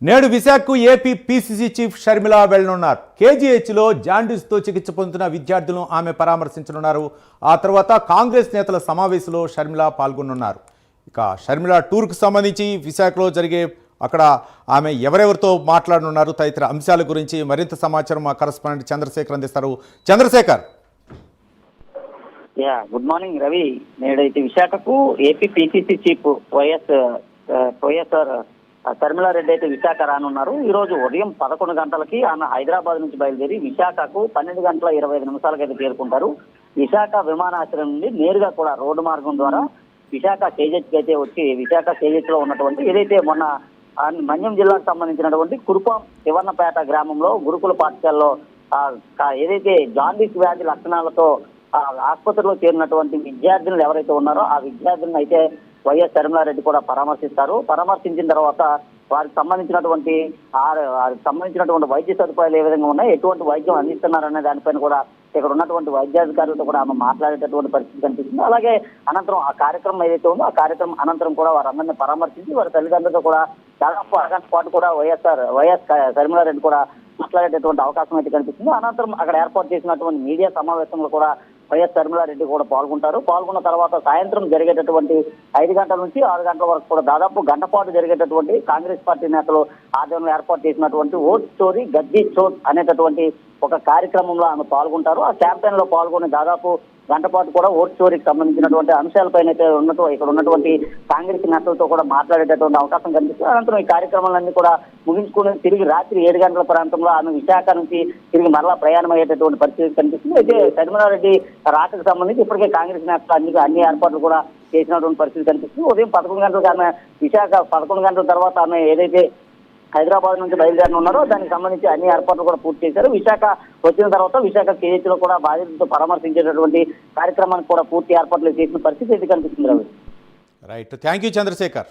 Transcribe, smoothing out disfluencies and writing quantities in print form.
నేడు విశాఖకు AP PCC chief Sharmila వెళ్లనున్నారు. కేజీహెచ్లో జాండీస్తో చికిత్స పొందుతున్న విద్యార్థులను ఆమె పరామర్శించనున్నారు. ఆ తర్వాత కాంగ్రెస్ నేతల సమావేశంలో షర్మిల పాల్గొనున్నారు. ఇక షర్మిల టూర్కు సంబంధించి విశాఖలో జరిగే అక్కడ ఆమె ఎవరెవరితో మాట్లాడనున్నారు తదితర అంశాల గురించి మరింత సమాచారం మా కరెస్పాండెంట్ చంద్రశేఖర్ అందిస్తారు. చంద్రశేఖర్. Good morning Ravi. నేడైతే విశాఖకు AP PCC chief YSR Sharmila Reddy అయితే విశాఖ రానున్నారు. ఈ రోజు ఉదయం 11 గంటలకి ఆమె హైదరాబాద్ నుంచి బయలుదేరి విశాఖకు 12 గంటల 25 నిమిషాలకు అయితే చేరుకుంటారు. విశాఖ విమానాశ్రయం నుండి నేరుగా కూడా రోడ్డు మార్గం ద్వారా విశాఖ కేజెచ్ అయితే వచ్చి విశాఖ కేజెచ్ లో ఉన్నటువంటి ఏదైతే మొన్న మన్యం జిల్లాకు సంబంధించినటువంటి కురుపాం శివర్ణపేట గ్రామంలో గురుకుల పాఠశాలలో ఏదైతే జాండీస్ వ్యాధి లక్షణాలతో ఆసుపత్రిలో చేరినటువంటి విద్యార్థులు ఎవరైతే ఉన్నారో ఆ విద్యార్థులను అయితే వైఎస్ షర్మిలారెడ్డి కూడా పరామర్శిస్తారు. పరామర్శించిన తర్వాత వారికి సంబంధించినటువంటి వైద్య సదుపాయాలు ఏ విధంగా ఉన్నాయి, ఎటువంటి వైద్యం అందిస్తున్నారనే దానిపైన కూడా ఇక్కడ ఉన్నటువంటి వైద్యాధికారులతో కూడా ఆమె మాట్లాడేటటువంటి పరిస్థితి కనిపిస్తుంది. అలాగే అనంతరం ఆ కార్యక్రమం ఏదైతే ఉందో ఆ కార్యక్రమం అనంతరం కూడా వారందరినీ పరామర్శించి వారి తల్లిదండ్రులతో కూడా దాదాపు అరగంట పాటు కూడా వైఎస్ షర్మిలారెడ్డి కూడా మాట్లాడేటటువంటి అవకాశం అయితే కనిపిస్తుంది. అనంతరం అక్కడ ఏర్పాటు చేసినటువంటి మీడియా సమావేశంలో కూడా వైఎస్ షర్మిలారెడ్డి కూడా పాల్గొన్న తర్వాత సాయంత్రం జరిగేటటువంటి 5 గంటల నుంచి 6 గంటల వరకు కూడా దాదాపు గంట పాటు జరిగేటటువంటి కాంగ్రెస్ పార్టీ నేతలు ఆధ్వర్యంలో ఏర్పాటు చేసినటువంటి ఓట్ స్టోరీ గద్దీ చోట్ అనేటటువంటి ఒక కార్యక్రమంలో ఆమె పాల్గొంటారు. ఆ క్యాంపెయిన్ లో పాల్గొని దాదాపు గంట పాటు కూడా ఓట్ స్టోరీకి సంబంధించినటువంటి అంశాలపైన అయితే ఇక్కడ ఉన్నటువంటి కాంగ్రెస్ నేతలతో కూడా మాట్లాడేటటువంటి అవకాశం కనిపిస్తుంది. అనంతరం ఈ కార్యక్రమాలన్నీ కూడా ముగించుకుని తిరిగి రాత్రి 7 గంటల ప్రాంతంలో ఆమె విశాఖ నుంచి తిరిగి మరలా ప్రయాణం అయ్యేటటువంటి పరిస్థితి కనిపిస్తుంది. అయితే షర్మిలారెడ్డి రాకకు సంబంధించి ఇప్పటికే కాంగ్రెస్ నేతలు అన్ని ఏర్పాట్లు కూడా చేసినటువంటి పరిస్థితి కనిపిస్తుంది. ఉదయం 11 గంటలకు ఆమె విశాఖ 11 గంటల తర్వాత ఆమె ఏదైతే హైదరాబాద్ నుంచి బయలుదేరనున్నారో దానికి సంబంధించి అన్ని ఏర్పాట్లు కూడా పూర్తి చేశారు. విశాఖ వచ్చిన తర్వాత విశాఖ కేజీహెచ్ లో కూడా బాధితులతో పరామర్శించేటటువంటి కార్యక్రమానికి కూడా పూర్తి ఏర్పాట్లు చేసిన పరిస్థితి అయితే కనిపిస్తుంది. Right, thank you Chandrasekhar.